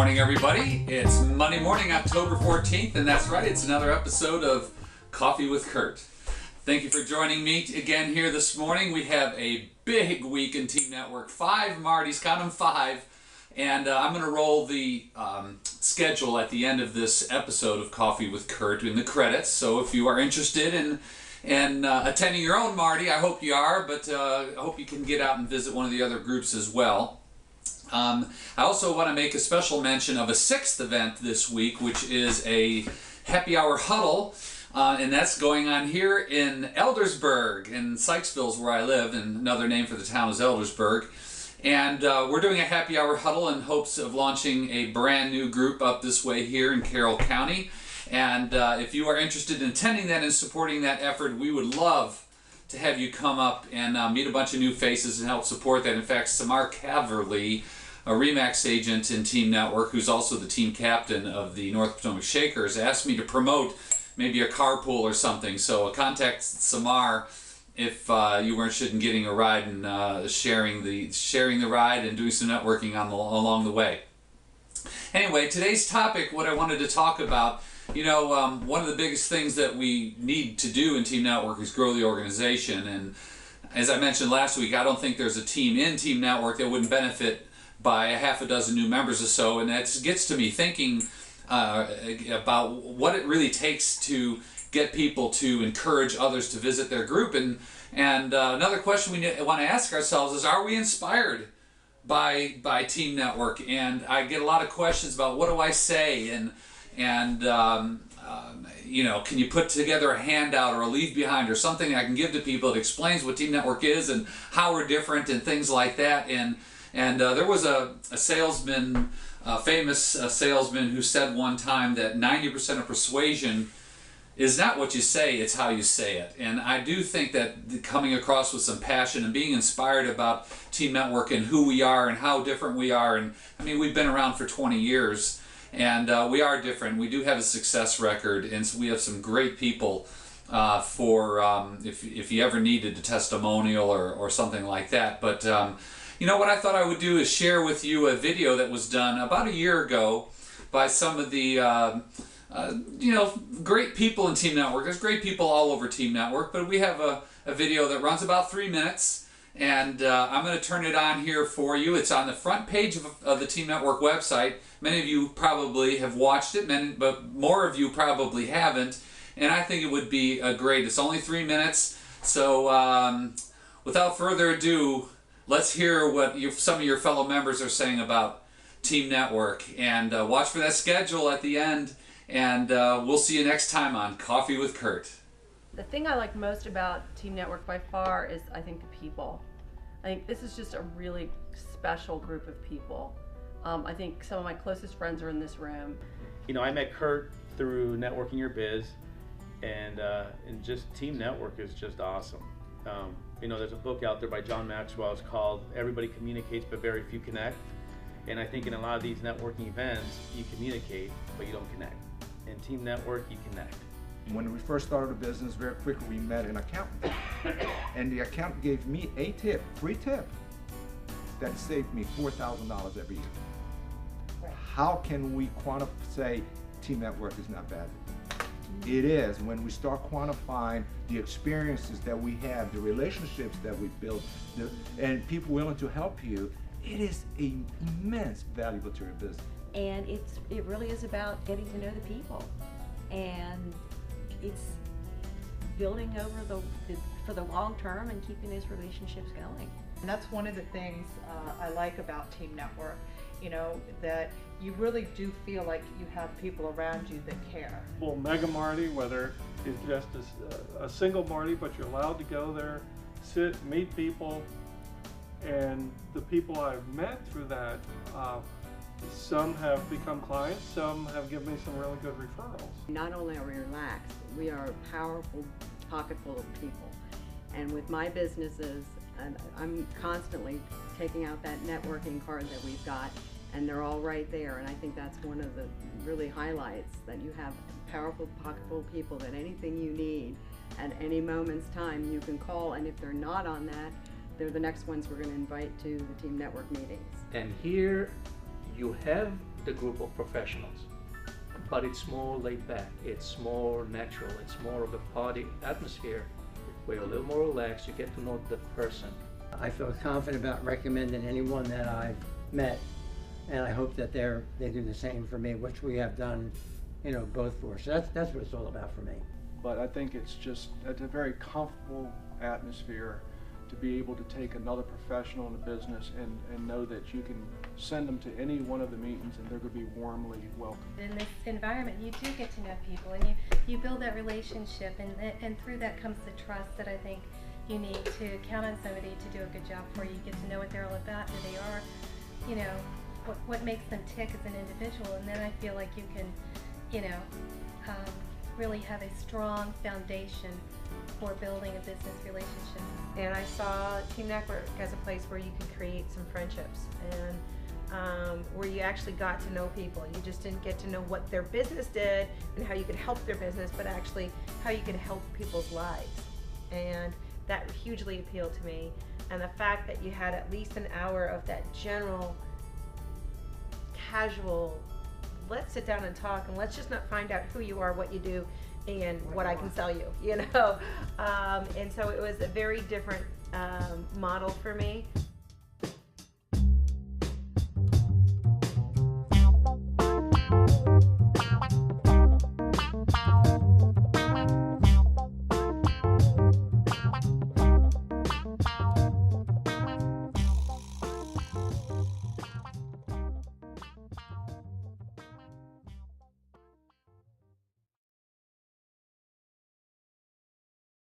morning, everybody. It's Monday morning, October 14th, and that's right, it's another episode of Coffee with Curt. Thank you for joining me again here this morning. We have a big week in Team Network. 5 Martys, count them 5. And I'm going to roll the schedule at the end of this episode of Coffee with Curt in the credits. So if you are interested in attending your own Marty, I hope you are, but I hope you can get out and visit one of the other groups as well. I also want to make a special mention of a 6th event this week, which is a happy hour huddle, and that's going on here in Eldersburg, in Sykesville's where I live, and another name for the town is Eldersburg. And we're doing a happy hour huddle in hopes of launching a brand new group up this way here in Carroll County. And if you are interested in attending that and supporting that effort, we would love to have you come up and meet a bunch of new faces and help support that. In fact, Samar Caverly, a Remax agent in Team Network, who's also the team captain of the North Potomac Shakers, asked me to promote maybe a carpool or something. So contact Samar if you were interested in getting a ride and sharing the ride and doing some networking along the way. Anyway, today's topic, what I wanted to talk about, you know, one of the biggest things that we need to do in Team Network is grow the organization. And as I mentioned last week, I don't think there's a team in Team Network that wouldn't benefit by a half a dozen new members or so. And that gets to me thinking about what it really takes to get people to encourage others to visit their group. And another question we want to ask ourselves is, are we inspired by Team Network? And I get a lot of questions about what do I say, and you know, can you put together a handout or a leave behind or something I can give to people that explains what Team Network is and how we're different and things like that. And there was a salesman, a famous salesman, who said one time that 90% of persuasion is not what you say, it's how you say it. And I do think that coming across with some passion and being inspired about Team Network and who we are and how different we are, and I mean, we've been around for 20 years and we are different. We do have a success record, and so we have some great people if you ever needed a testimonial or something like that. But you know, what I thought I would do is share with you a video that was done about a year ago by some of the you know, great people in Team Network. There's great people all over Team Network, but we have a video that runs about 3 minutes, and I'm going to turn it on here for you. It's on the front page of the Team Network website. Many of you probably have watched it, but more of you probably haven't, and I think it would be great. It's only 3 minutes, so without further ado, let's hear what some of your fellow members are saying about Team Network, and watch for that schedule at the end. And we'll see you next time on Coffee with Curt. The thing I like most about Team Network by far is, I think, the people. I think this is just a really special group of people. I think some of my closest friends are in this room. You know, I met Curt through Networking Your Biz, and just Team Network is just awesome. You know, there's a book out there by John Maxwell. It's called Everybody Communicates But Very Few Connect. And I think in a lot of these networking events, you communicate, but you don't connect. In Team Network, you connect. When we first started the business, very quickly we met an accountant. And the accountant gave me a tip, free tip, that saved me $4,000 every year. How can we say Team Network is not bad? It is. When we start quantifying the experiences that we have, the relationships that we build, and people willing to help you, it is an immense valuable to your business. And it really is about getting to know the people, and it's building over for the long term and keeping those relationships going. And that's one of the things I like about Team Network, you know, that you really do feel like you have people around you that care. Well, Mega Marty, whether it's just a single Marty, but you're allowed to go there, sit, meet people, and the people I've met through that, some have become clients, some have given me some really good referrals. Not only are we relaxed, we are a powerful pocket full of people. And with my businesses, I'm constantly taking out that networking card that we've got, and they're all right there. And I think that's one of the really highlights, that you have powerful pocket full of people that anything you need at any moment's time you can call, and if they're not on that, they're the next ones we're going to invite to the Team Network meetings. And here you have the group of professionals. But it's more laid back, it's more natural, it's more of a party atmosphere where you're a little more relaxed, you get to know the person. I feel confident about recommending anyone that I've met, and I hope that they do the same for me, which we have done, you know, both for. So that's what it's all about for me. But I think it's a very comfortable atmosphere to be able to take another professional in the business and know that you can send them to any one of the meetings and they're going to be warmly welcomed. In this environment, you do get to know people, and you build that relationship, and through that comes the trust that I think you need to count on somebody to do a good job for you. You get to know what they're all about, who they are, you know, what makes them tick as an individual, and then I feel like you can, you know, really have a strong foundation for building a business relationship. And I saw Team Network as a place where you could create some friendships and where you actually got to know people. You just didn't get to know what their business did and how you could help their business, but actually how you could help people's lives. And that hugely appealed to me. And the fact that you had at least an hour of that general, casual, let's sit down and talk, and let's just not find out who you are, what you do, and what I can sell you, you know. And so it was a very different model for me.